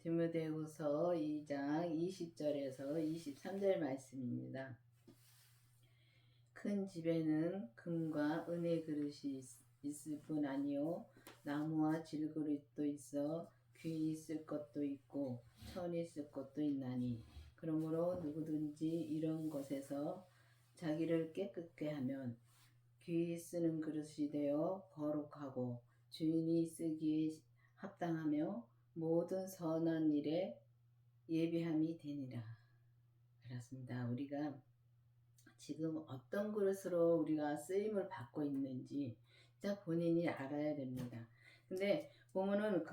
디모데후서 2장 20절에서 23절 말씀입니다. 큰 집에는 금과 은의 그릇이 있을 뿐 아니요 나무와 질그릇도 있어 귀 있을 것도 있고 천이 있을 것도 있나니 그러므로 누구든지 이런 것에서 자기를 깨끗게 하면 귀 쓰는 그릇이 되어 거룩하고 주인이 쓰기에 합당하며 모든 선한 일에 예비함이 되니라. 그렇습니다. 우리가 지금 어떤 그릇으로 우리가 쓰임을 받고 있는지 진짜 본인이 알아야 됩니다. 근데 보면은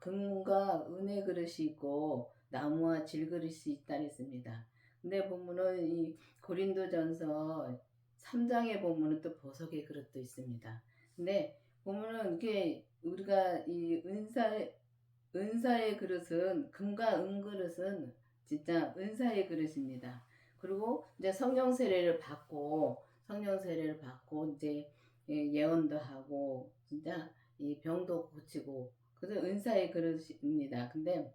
금과 은의 그릇이 있고 나무와 질그릇이 있다 했습니다. 근데 보면은 이 고린도전서 3장에 보면은 또 보석의 그릇도 있습니다. 근데 보면은 이게 우리가 이 은사의 그릇은 금과 은 그릇은 진짜 은사의 그릇입니다. 그리고 이제 성령 세례를 받고 이제 예언도 하고 진짜 이 병도 고치고 그래서 은사의 그릇입니다. 근데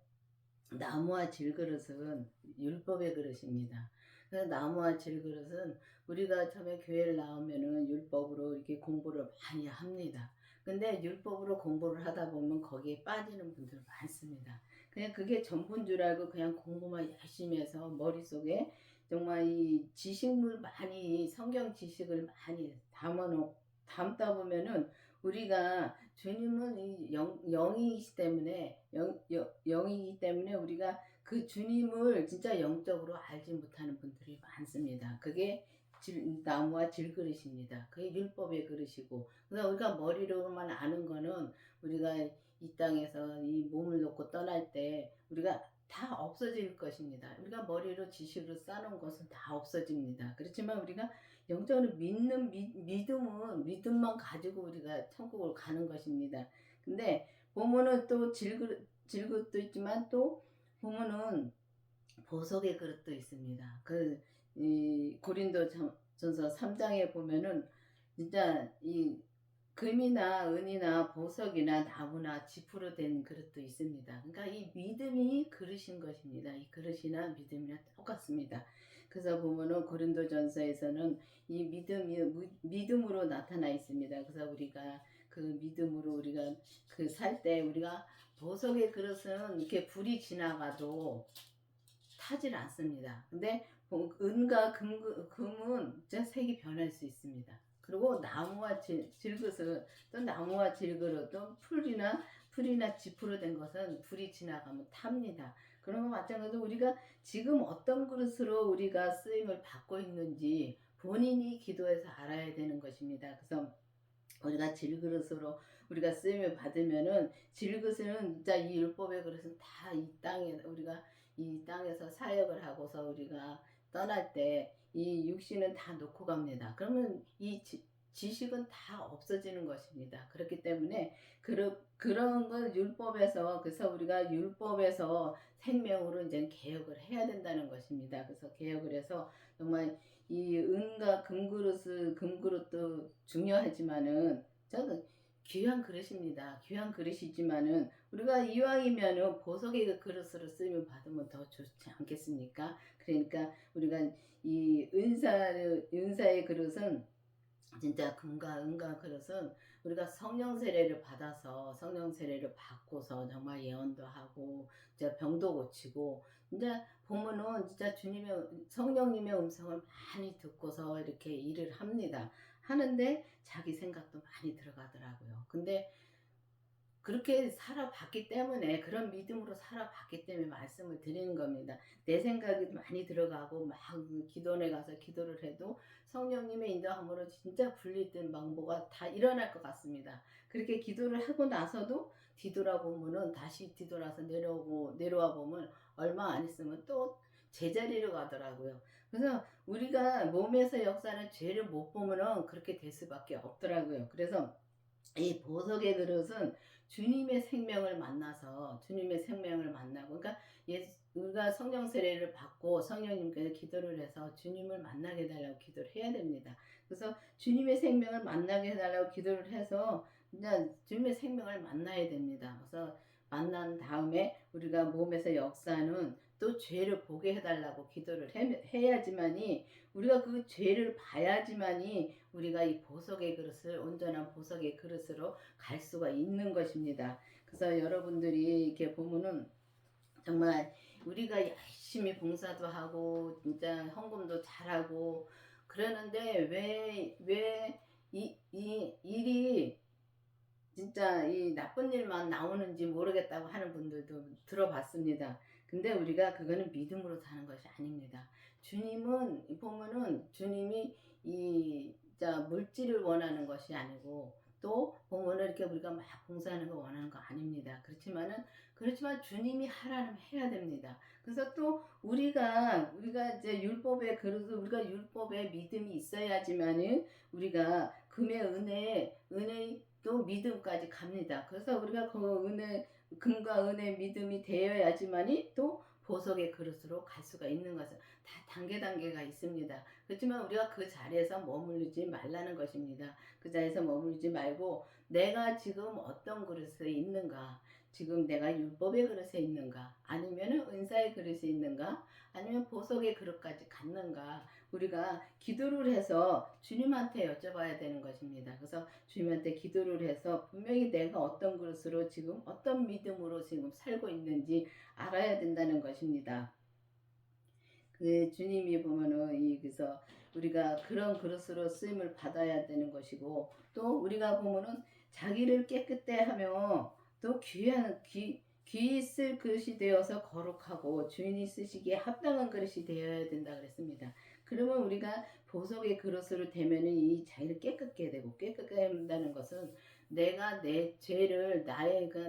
나무와 질그릇은 율법의 그릇입니다. 그래서 나무와 질그릇은 우리가 처음에 교회를 나오면은 율법으로 이렇게 공부를 많이 합니다. 근데 율법으로 공부를 하다 보면 거기에 빠지는 분들 많습니다. 그냥 그게 전부인 줄 알고 그냥 공부만 열심히 해서 머릿속에 정말 이 지식물 많이 성경 지식을 많이 담다 보면은 우리가 주님은 이 영이기 때문에 영이기 때문에 우리가 그 주님을 진짜 영적으로 알지 못하는 분들이 많습니다. 그게 나무와 질그릇입니다. 그게 율법의 그릇이고, 그래서 우리가 머리로만 아는 거는 우리가 이 땅에서 이 몸을 놓고 떠날 때 우리가 다 없어질 것입니다. 우리가 머리로 지식으로 쌓는 것은 다 없어집니다. 그렇지만 우리가 영적으로 믿는 믿음은 믿음만 가지고 우리가 천국을 가는 것입니다. 근데 보면은 또 질그릇도 있지만 또 보면은 보석의 그릇도 있습니다. 이 고린도전서 3장에 보면은 진짜 이 금이나 은이나 보석이나 나무나 지프로 된 그릇도 있습니다. 그러니까 이 믿음이 그릇인 것입니다. 이 그릇이나 믿음이나 똑같습니다. 그래서 보면은 고린도전서에서는 이 믿음으로 나타나 있습니다. 그래서 우리가 그 믿음으로 우리가 그 살 때 우리가 보석의 그릇은 이렇게 불이 지나가도 타질 않습니다. 근데 은과 금은 진짜 색이 변할 수 있습니다. 그리고 나무와 질그릇은 또 나무와 질그릇 또 풀이나 지프로 된 것은 불이 지나가면 탑니다. 그런 거 마찬가지로 우리가 지금 어떤 그릇으로 우리가 쓰임을 받고 있는지 본인이 기도해서 알아야 되는 것입니다. 그래서 우리가 질그릇으로 우리가 쓰임을 받으면은 질그릇은 진짜 이 율법의 그릇은 다 이 땅에 우리가 이 땅에서 사역을 하고서 우리가 떠날 때 이 육신은 다 놓고 갑니다. 그러면 이 지식은 다 없어지는 것입니다. 그렇기 때문에 그런 걸 율법에서 그래서 우리가 율법에서 생명으로 이제 개혁을 해야 된다는 것입니다. 그래서 개혁을 해서 정말 이 은과 금그릇도 중요하지만은 저는 귀한 그릇입니다. 귀한 그릇이지만은 우리가 이왕이면은 보석의 그릇으로 쓰임을 받으면 더 좋지 않겠습니까? 그러니까 우리가 이 은사의 그릇은 진짜 금과 은과 그릇은 우리가 성령 세례를 받고서 정말 예언도 하고 진짜 병도 고치고 진짜 보면은 진짜 주님의 성령님의 음성을 많이 듣고서 이렇게 일을 합니다. 하는데 자기 생각도 많이 들어가더라고요. 근데 그렇게 살아봤기 때문에 그런 믿음으로 살아봤기 때문에 말씀을 드리는 겁니다. 내 생각이 많이 들어가고 막 기도원에 가서 기도를 해도 성령님의 인도함으로 진짜 분리된 망보가 다 일어날 것 같습니다. 그렇게 기도를 하고 나서도 뒤돌아보면은 다시 뒤돌아서 내려와 보면 얼마 안 있으면 또 제자리로 가더라고요. 그래서 우리가 몸에서 역사는 죄를 못 보면은 그렇게 될 수밖에 없더라고요. 그래서 이 보석의 그릇은 주님의 생명을 만나고 그러니까 우리가 성령 세례를 받고 성령님께서 기도를 해서 주님을 만나게 해달라고 기도를 해야 됩니다. 그래서 주님의 생명을 만나게 해달라고 기도를 해서 이제 주님의 생명을 만나야 됩니다. 그래서 만난 다음에 우리가 몸에서 역사하는 또 죄를 보게 해달라고 기도를 해야지만이 우리가 그 죄를 봐야지만이 우리가 이 보석의 그릇을 온전한 보석의 그릇으로 갈 수가 있는 것입니다. 그래서 여러분들이 이렇게 보면은 정말 우리가 열심히 봉사도 하고 진짜 헌금도 잘하고 그러는데 왜 이 일이 진짜 이 나쁜 일만 나오는지 모르겠다고 하는 분들도 들어봤습니다. 근데 우리가 그거는 믿음으로 사는 것이 아닙니다. 주님은 보면은 주님이 이 자 물질을 원하는 것이 아니고 또 보면은 이렇게 우리가 막 봉사하는 거 원하는 거 아닙니다. 그렇지만 주님이 하라면 해야 됩니다. 그래서 또 우리가 이제 율법에 그래도 우리가 율법에 믿음이 있어야지만은 우리가 금의 은혜 또 믿음까지 갑니다. 그래서 우리가 그 금과 은혜 믿음이 되어야지만이 또 보석의 그릇으로 갈 수가 있는 것은 다 단계가 있습니다. 그렇지만 우리가 그 자리에서 머무르지 말라는 것입니다. 그 자리에서 머무르지 말고 내가 지금 어떤 그릇에 있는가, 지금 내가 율법의 그릇에 있는가, 아니면 은사의 그릇에 있는가, 아니면 보석의 그릇까지 갔는가, 우리가 기도를 해서 주님한테 여쭤봐야 되는 것입니다. 그래서 주님한테 기도를 해서 분명히 내가 어떤 그릇으로 지금 어떤 믿음으로 지금 살고 있는지 알아야 된다는 것입니다. 그 주님이 보면은 그래서 우리가 그런 그릇으로 쓰임을 받아야 되는 것이고 또 우리가 보면은 자기를 깨끗게 하며 또 귀 쓸 그릇이 되어서 거룩하고 주인이 쓰시기에 합당한 그릇이 되어야 된다 그랬습니다. 그러면 우리가 보석의 그릇으로 되면은 이 자기를 깨끗게 되고 깨끗게 한다는 것은 내가 내 죄를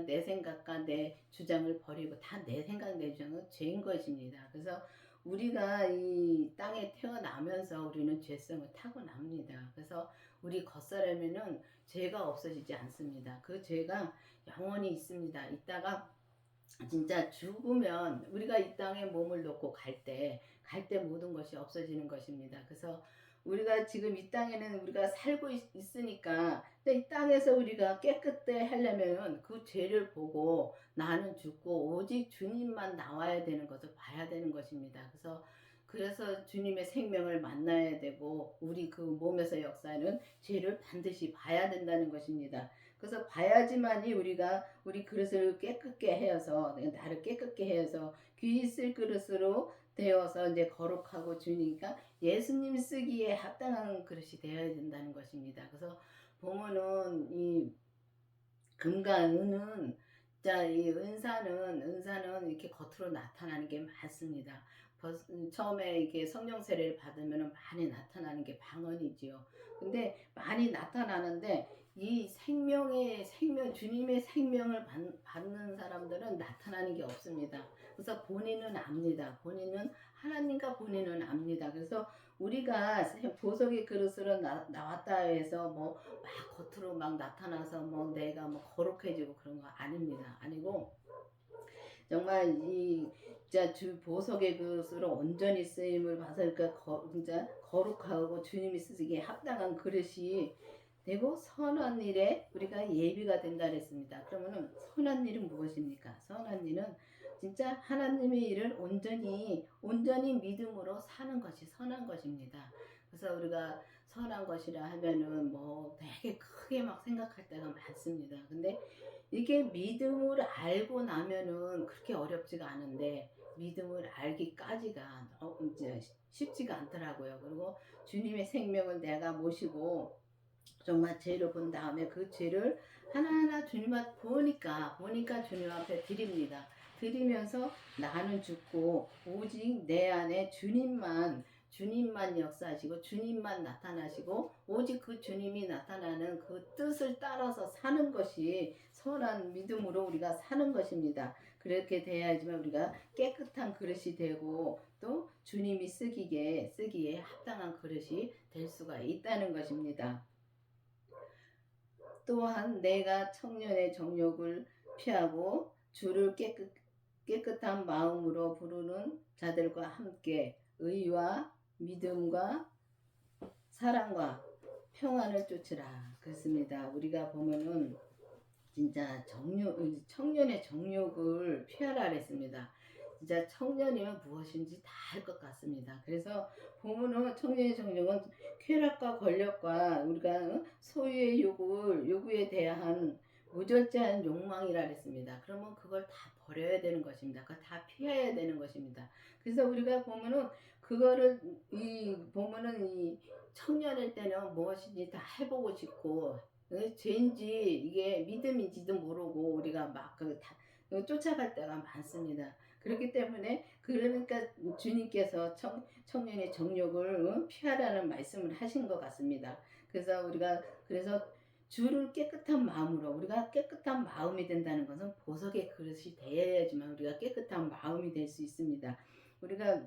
내 생각과 내 주장을 버리고 다 내 생각 내 주장은 죄인 것입니다. 그래서 우리가 이 땅에 태어나면서 우리는 죄성을 타고납니다. 그래서 우리 겉사람에는 죄가 없어지지 않습니다. 그 죄가 영원히 있습니다. 이따가 진짜 죽으면 우리가 이 땅에 몸을 놓고 갈 때 모든 것이 없어지는 것입니다. 그래서 우리가 지금 이 땅에는 우리가 살고 있으니까 이 땅에서 우리가 깨끗해 하려면 그 죄를 보고 나는 죽고 오직 주님만 나와야 되는 것을 봐야 되는 것입니다. 그래서 주님의 생명을 만나야 되고 우리 그 몸에서 역사하는 죄를 반드시 봐야 된다는 것입니다. 그래서 봐야지만이 우리가 우리 그릇을 깨끗게 해서 나를 깨끗게 해서 귀 있을 그릇으로 되어서 이제 거룩하고 주니까 예수님 쓰기에 합당한 그릇이 되어야 된다는 것입니다. 그래서 보면은 이 금과 은은 이 은사는 이렇게 겉으로 나타나는 게 많습니다. 처음에 이렇게 성령 세례를 받으면 많이 나타나는 게 방언이지요. 근데 많이 나타나는데 이 주님의 생명을 받는 사람들은 나타나는 게 없습니다. 그래서 본인은 압니다. 본인은 하나님과 본인은 압니다. 그래서 우리가 보석의 그릇으로 나왔다 해서 뭐 막 겉으로 막 나타나서 뭐 내가 뭐 거룩해지고 그런 거 아닙니다. 아니고 정말 이 진짜 주 보석의 그릇으로 온전히 쓰임을 받아서 진짜 거룩하고 주님이 쓰기에 합당한 그릇이 되고 선한 일에 우리가 예비가 된다 그랬습니다. 그러면은 선한 일은 무엇입니까? 선한 일은 진짜 하나님의 일을 온전히 믿음으로 사는 것이 선한 것입니다. 그래서 우리가 선한 것이라 하면은 뭐 되게 크게 막 생각할 때가 많습니다. 근데 이게 믿음을 알고 나면은 그렇게 어렵지가 않은데 믿음을 알기까지가 이제 쉽지가 않더라고요. 그리고 주님의 생명을 내가 모시고 정말 죄를 본 다음에 그 죄를 하나하나 주님 앞에 보니까 주님 앞에 드립니다. 드리면서 나는 죽고 오직 내 안에 주님만 역사하시고 주님만 나타나시고 오직 그 주님이 나타나는 그 뜻을 따라서 사는 것이 선한 믿음으로 우리가 사는 것입니다. 그렇게 돼야지만 우리가 깨끗한 그릇이 되고 또 주님이 쓰기에 합당한 그릇이 될 수가 있다는 것입니다. 또한 내가 청년의 정욕을 피하고 주를 깨끗한 마음으로 부르는 자들과 함께 의와 믿음과 사랑과 평안을 쫓으라. 그렇습니다. 우리가 보면은 진짜 청년의 정욕을 피하라 그랬습니다. 진짜 청년이면 무엇인지 다 할 것 같습니다. 그래서 보면은 청년의 정욕은 쾌락과 권력과 우리가 소유의 요구에 대한 무절제한 욕망이라 그랬습니다. 그러면 그걸 다 버려야 되는 것입니다. 그걸 다 피해야 되는 것입니다. 그래서 우리가 보면은 그거를 보면은 이 청년일 때는 무엇인지 다 해보고 싶고 죄인지 이게 믿음인지도 모르고 우리가 막 쫓아갈 때가 많습니다. 그렇기 때문에 그러니까 주님께서 청년의 정욕을 피하라는 말씀을 하신 것 같습니다. 그래서 주를 깨끗한 마음으로 우리가 깨끗한 마음이 된다는 것은 보석의 그릇이 되어야지만 우리가 깨끗한 마음이 될 수 있습니다. 우리가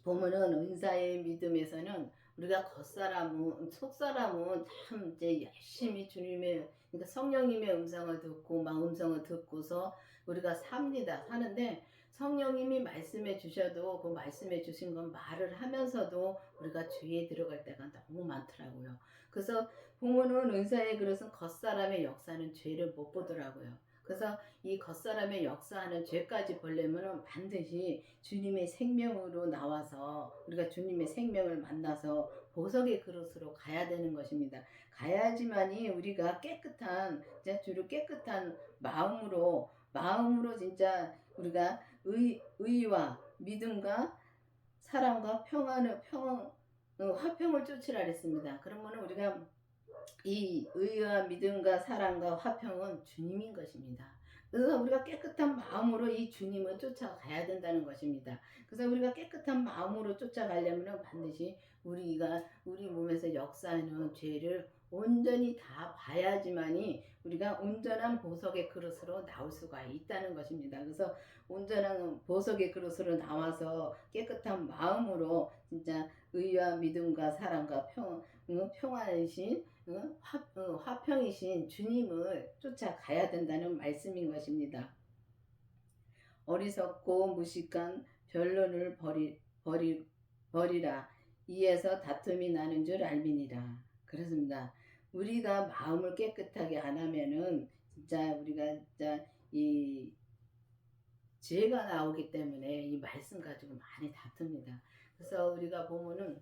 보면은 은사의 믿음에서는 우리가 겉사람은 속사람은 참 이제 열심히 주님의 그러니까 성령님의 음성을 듣고 음성을 듣고서 우리가 사는데 성령님이 말씀해 주셔도 그 말씀해 주신 건 말을 하면서도 우리가 죄에 들어갈 때가 너무 많더라고요. 그래서 보면은 은사의 그릇은 겉사람의 역사는 죄를 못 보더라고요. 그래서 이 겉사람의 역사하는 죄까지 보려면 반드시 주님의 생명으로 나와서 우리가 주님의 생명을 만나서 보석의 그릇으로 가야 되는 것입니다. 가야지만이 우리가 깨끗한 주로 깨끗한 마음으로 진짜 우리가 의와 믿음과 사랑과 화평을 쫓으라 그랬습니다. 그러면 우리가 이 의와 믿음과 사랑과 화평은 주님인 것입니다. 그래서 우리가 깨끗한 마음으로 이 주님을 쫓아가야 된다는 것입니다. 그래서 우리가 깨끗한 마음으로 쫓아가려면 반드시 우리 몸에서 역사하는 죄를 온전히 다 봐야지만이 우리가 온전한 보석의 그릇으로 나올 수가 있다는 것입니다. 그래서 온전한 보석의 그릇으로 나와서 깨끗한 마음으로 진짜 의와 믿음과 사랑과 평안이신 화평이신 주님을 쫓아가야 된다는 말씀인 것입니다. 어리석고 무식한 변론을 버리라. 이에서 다툼이 나는 줄 알미니라. 그렇습니다. 우리가 마음을 깨끗하게 안 하면은 진짜 우리가 진짜 이 죄가 나오기 때문에 이 말씀 가지고 많이 다툽니다. 그래서 우리가 보면은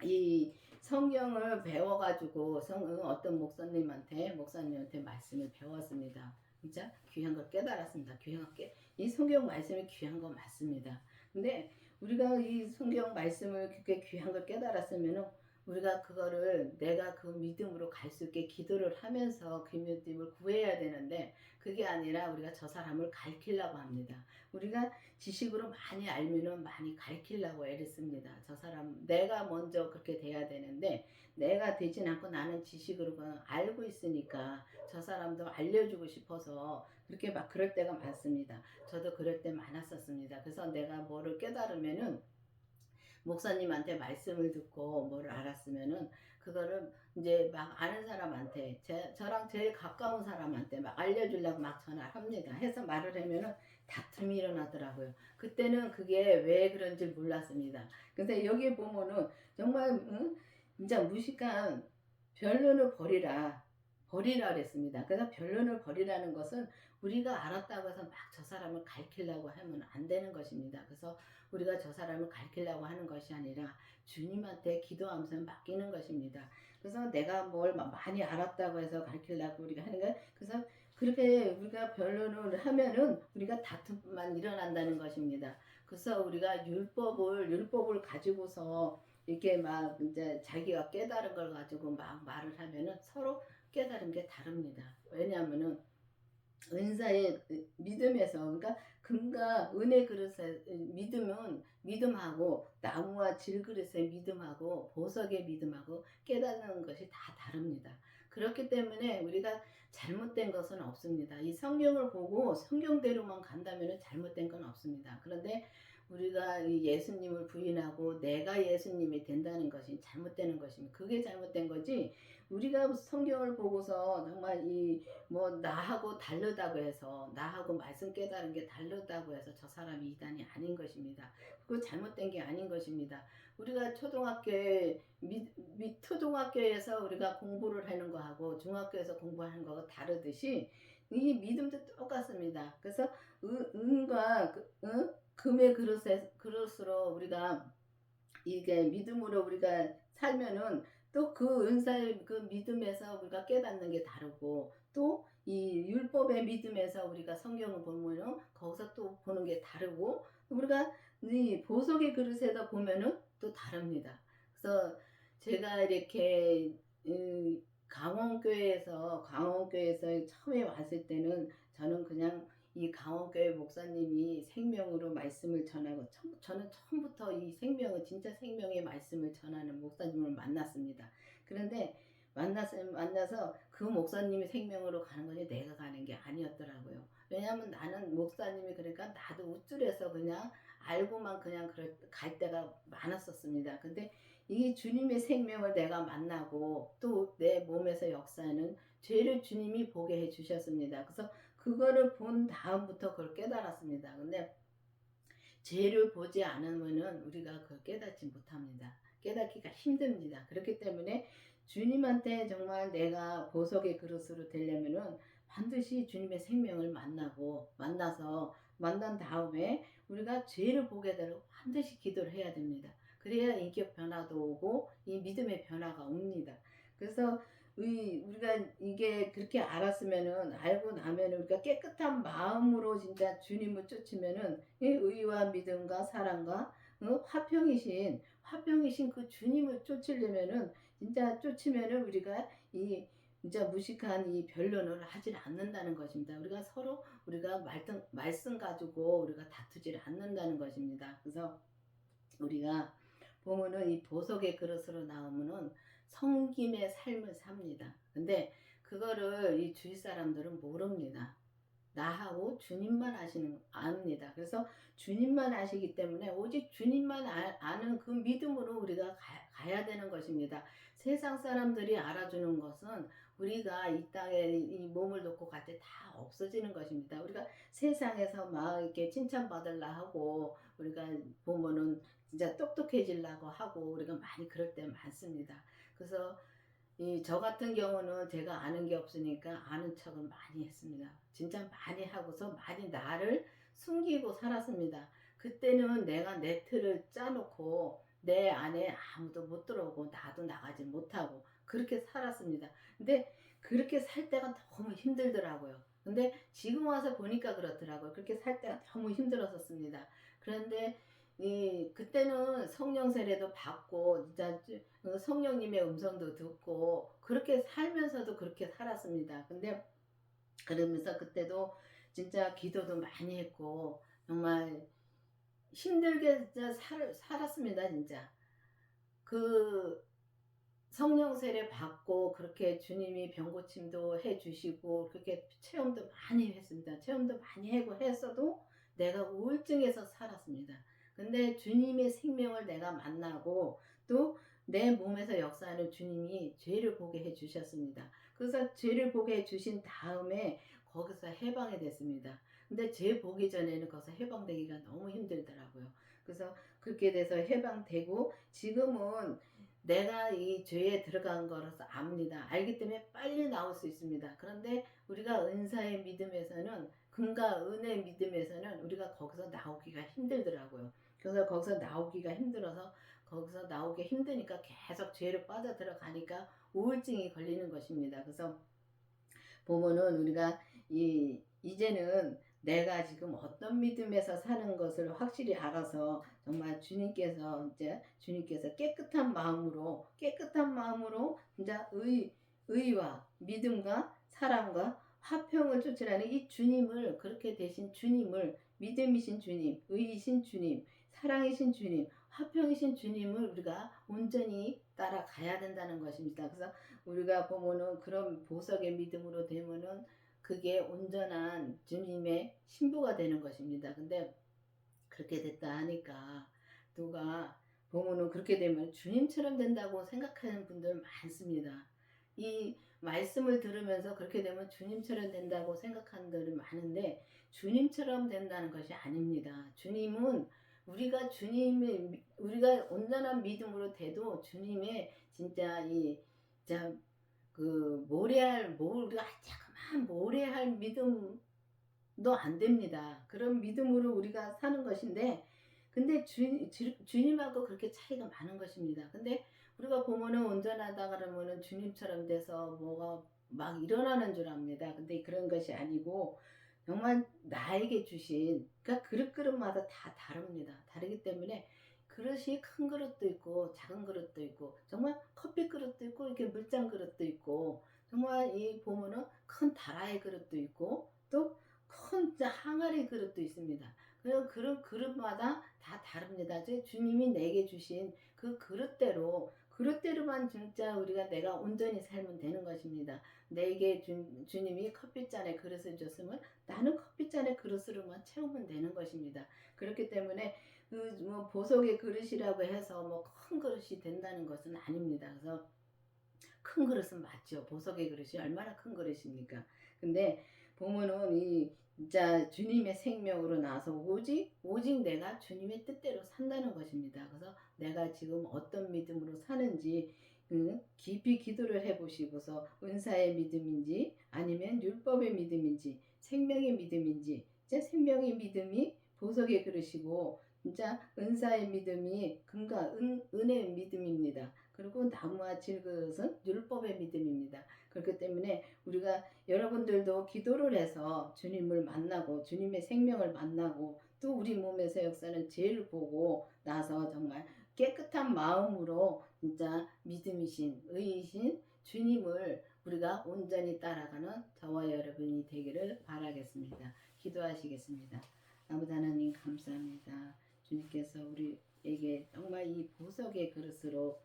이 성경을 배워가지고 어떤 목사님한테 말씀을 배웠습니다. 진짜 귀한 걸 깨달았습니다. 이 성경 말씀이 귀한 건 맞습니다. 근데 우리가 이 성경 말씀을 그렇게 귀한 걸 깨달았으면은 우리가 그거를 내가 그 믿음으로 갈 수 있게 기도를 하면서 그 믿음을 구해야 되는데 그게 아니라 우리가 저 사람을 가르치려고 합니다. 우리가 지식으로 많이 알면은 많이 가르치려고 애를 씁니다. 저 사람 내가 먼저 그렇게 돼야 되는데 내가 되진 않고 나는 지식으로 알고 있으니까 저 사람도 알려주고 싶어서 그렇게 막 그럴 때가 많습니다. 저도 그럴 때 많았었습니다. 그래서 내가 뭐를 깨달으면은 목사님한테 말씀을 듣고 뭐를 알았으면은 그거를 이제 막 아는 사람한테 저랑 제일 가까운 사람한테 막 알려주려고 막 전화를 합니다. 해서 말을 하면은 다툼이 일어나더라고요. 그때는 그게 왜 그런지 몰랐습니다. 근데 여기 보면은 정말 진짜 무식한 변론을 버리라 그랬습니다. 그래서 변론을 버리라는 것은 우리가 알았다고 해서 막 저 사람을 가르치려고 하면 안 되는 것입니다. 그래서 우리가 저 사람을 가르치려고 하는 것이 아니라 주님한테 기도하면서 맡기는 것입니다. 그래서 내가 뭘 많이 알았다고 해서 가르치려고 우리가 하는 거예요. 그래서 그렇게 우리가 변론을 하면은 우리가 다툼만 일어난다는 것입니다. 그래서 우리가 율법을 가지고서 이렇게 막 이제 자기가 깨달은 걸 가지고 막 말을 하면은 서로 깨달은 게 다릅니다. 왜냐하면은 은사의 믿음에서 그러니까 금과 은의 그릇의 믿음하고 나무와 질그릇의 믿음하고 보석의 믿음하고 깨닫는 것이 다 다릅니다. 그렇기 때문에 우리가 잘못된 것은 없습니다. 이 성경을 보고 성경대로만 간다면 잘못된 건 없습니다. 그런데 우리가 예수님을 부인하고 내가 예수님이 된다는 것이 잘못되는 것입니다. 그게 잘못된 거지. 우리가 성경을 보고서 정말 나하고 다르다고 해서 나하고 말씀 깨달은 게 다르다고 해서 저 사람이 이단이 아닌 것입니다. 그거 잘못된 게 아닌 것입니다. 우리가 초등학교에서 우리가 공부를 하는 거하고 중학교에서 공부하는 거가 다르듯이 이 믿음도 똑같습니다. 그래서 은과 금의 그릇으로 우리가 이게 믿음으로 우리가 살면은 또 그 은사의 그 믿음에서 우리가 깨닫는 게 다르고, 또 이 율법의 믿음에서 우리가 성경을 보면은 거기서 또 보는 게 다르고, 우리가 이 보석의 그릇에다 보면은 또 다릅니다. 그래서 제가 이렇게 강원교회에서 처음에 왔을 때는 저는 그냥 이 강원교회 목사님이 생명으로 말씀을 전하고, 저는 처음부터 이 생명을 진짜 생명의 말씀을 전하는 목사님을 만났습니다. 그런데 만나서 그 목사님이 생명으로 가는 거지 내가 가는 게 아니었더라고요. 왜냐하면 나는 목사님이 그러니까 나도 우쭐해서 그냥 알고만 그냥 갈 때가 많았었습니다. 근데 이 주님의 생명을 내가 만나고 또 내 몸에서 역사하는 죄를 주님이 보게 해 주셨습니다. 그래서 그거를 본 다음부터 그걸 깨달았습니다. 근데 죄를 보지 않으면은 우리가 그걸 깨닫지 못합니다. 깨닫기가 힘듭니다. 그렇기 때문에 주님한테 정말 내가 보석의 그릇으로 되려면은 반드시 주님의 생명을 만나서 만난 다음에 우리가 죄를 보게 되도록 반드시 기도를 해야 됩니다. 그래야 인격 변화도 오고 이 믿음의 변화가 옵니다. 그래서 우리가 이게 그렇게 알고 나면은 우리가 깨끗한 마음으로 진짜 주님을 쫓으면은 이 의와 믿음과 사랑과 화평이신 그 주님을 쫓으려면은 진짜 쫓으면은 우리가 이 진짜 무식한 이 변론을 하질 않는다는 것입니다. 우리가 말씀 가지고 우리가 다투질 않는다는 것입니다. 그래서 우리가 보면은 이 보석의 그릇으로 나오면은 성김의 삶을 삽니다. 근데 그거를 이 주위 사람들은 모릅니다. 나하고 주님만 압니다. 그래서 주님만 아시기 때문에 오직 주님만 아는 그 믿음으로 우리가 가야 되는 것입니다. 세상 사람들이 알아주는 것은 우리가 이 땅에 이 몸을 놓고 갈 때 다 없어지는 것입니다. 우리가 세상에서 막 이렇게 칭찬받으려 하고, 우리가 보면은 진짜 똑똑해지려고 하고, 우리가 많이 그럴 때 많습니다. 그래서 저 같은 경우는 제가 아는 게 없으니까 아는 척을 많이 했습니다. 진짜 많이 하고서 많이 나를 숨기고 살았습니다. 그때는 내가 내 틀을 짜놓고 내 안에 아무도 못 들어오고 나도 나가지 못하고 그렇게 살았습니다. 근데 그렇게 살 때가 너무 힘들더라고요. 근데 지금 와서 보니까 그렇더라고요. 그렇게 살 때가 너무 힘들었었습니다. 그런데 그때는 성령 세례도 받고 진짜 성령님의 음성도 듣고 그렇게 살면서도 그렇게 살았습니다. 근데 그러면서 그때도 진짜 기도도 많이 했고 정말 힘들게 진짜 살았습니다. 진짜 그 성령 세례 받고 그렇게 주님이 병고침도 해주시고 그렇게 체험도 많이 했습니다. 체험도 많이 하고 했어도 내가 우울증에서 살았습니다. 근데 주님의 생명을 내가 만나고 또 내 몸에서 역사하는 주님이 죄를 보게 해 주셨습니다. 그래서 죄를 보게 해 주신 다음에 거기서 해방이 됐습니다. 근데 죄 보기 전에는 거기서 해방되기가 너무 힘들더라고요. 그래서 그렇게 돼서 해방되고 지금은 내가 이 죄에 들어간 거라서 압니다. 알기 때문에 빨리 나올 수 있습니다. 그런데 우리가 은사의 믿음에서는, 금과 은의 믿음에서는 우리가 거기서 나오기가 힘들더라고요. 그래서 거기서 나오기가 힘들어서 거기서 나오기 힘드니까 계속 죄로 빠져 들어가니까 우울증이 걸리는 것입니다. 그래서 보면은 우리가 이제는 내가 지금 어떤 믿음에서 사는 것을 확실히 알아서 정말 주님께서 깨끗한 마음으로 진짜 의와 믿음과 사랑과 화평을 쫓으라는 이 주님을, 그렇게 되신 주님을, 믿음이신 주님, 의이신 주님, 사랑이신 주님, 화평이신 주님을 우리가 온전히 따라가야 된다는 것입니다. 그래서 우리가 보면은 그런 보석의 믿음으로 되면은 그게 온전한 주님의 신부가 되는 것입니다. 근데 그렇게 됐다 하니까 누가 보면은 그렇게 되면 주님처럼 된다고 생각하는 분들 많습니다. 이 말씀을 들으면서 그렇게 되면 주님처럼 된다고 생각하는 분들이 많은데 주님처럼 된다는 것이 아닙니다. 주님은 우리가 온전한 믿음으로 돼도 주님의 진짜 우리가 모래 할 믿음도 안 됩니다. 그런 믿음으로 우리가 사는 것인데, 근데 주님하고 그렇게 차이가 많은 것입니다. 근데 우리가 보면은 운전하다 그러면은 주님처럼 돼서 뭐가 막 일어나는 줄 압니다. 근데 그런 것이 아니고 정말 나에게 주신, 그러니까 그릇마다 다 다릅니다. 다르기 때문에 그릇이 큰 그릇도 있고 작은 그릇도 있고, 정말 커피 그릇도 있고 이렇게 물잔 그릇도 있고, 정말 이 보면은 큰 다라이 그릇도 있고 또 큰 항아리 그릇도 있습니다. 그래서 그릇마다 다 다릅니다. 주님이 내게 주신 그 그릇대로만 진짜 내가 온전히 살면 되는 것입니다. 내게 주님이 커피잔에 그릇을 줬으면 나는 커피잔의 그릇으로만 채우면 되는 것입니다. 그렇기 때문에 뭐 보석의 그릇이라고 해서 뭐 큰 그릇이 된다는 것은 아닙니다. 그래서 큰 그릇은 맞죠. 보석의 그릇이 얼마나 큰 그릇입니까? 근데 보면은 이 진짜 주님의 생명으로 나서 오직 내가 주님의 뜻대로 산다는 것입니다. 그래서 내가 지금 어떤 믿음으로 사는지 깊이 기도를 해보시고서 은사의 믿음인지 아니면 율법의 믿음인지 생명의 믿음인지, 진짜 생명의 믿음이 보석의 그릇이고 진짜 은사의 믿음이 금과 은혜의 믿음입니다. 그리고 나무와 질그릇은 율법의 믿음입니다. 그렇기 때문에 우리가 여러분들도 기도를 해서 주님을 만나고 주님의 생명을 만나고 또 우리 몸에서 역사는 죄를 보고 나서 정말 깨끗한 마음으로 진짜 믿음이신 의이신 주님을 우리가 온전히 따라가는 저와 여러분이 되기를 바라겠습니다. 기도하시겠습니다. 아버지 하나님 감사합니다. 주님께서 우리에게 정말 이 보석의 그릇으로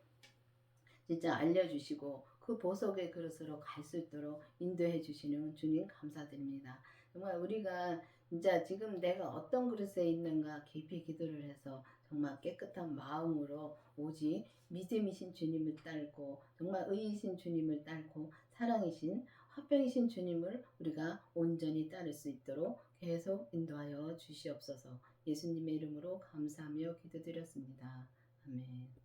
진짜 알려주시고 그 보석의 그릇으로 갈 수 있도록 인도해 주시는 주님 감사드립니다. 정말 우리가 진짜 지금 내가 어떤 그릇에 있는가 깊이 기도를 해서 정말 깨끗한 마음으로 오직 믿음이신 주님을 따르고 정말 의이신 주님을 따르고 사랑이신 화평이신 주님을 우리가 온전히 따를 수 있도록 계속 인도하여 주시옵소서. 예수님의 이름으로 감사하며 기도드렸습니다. 아멘.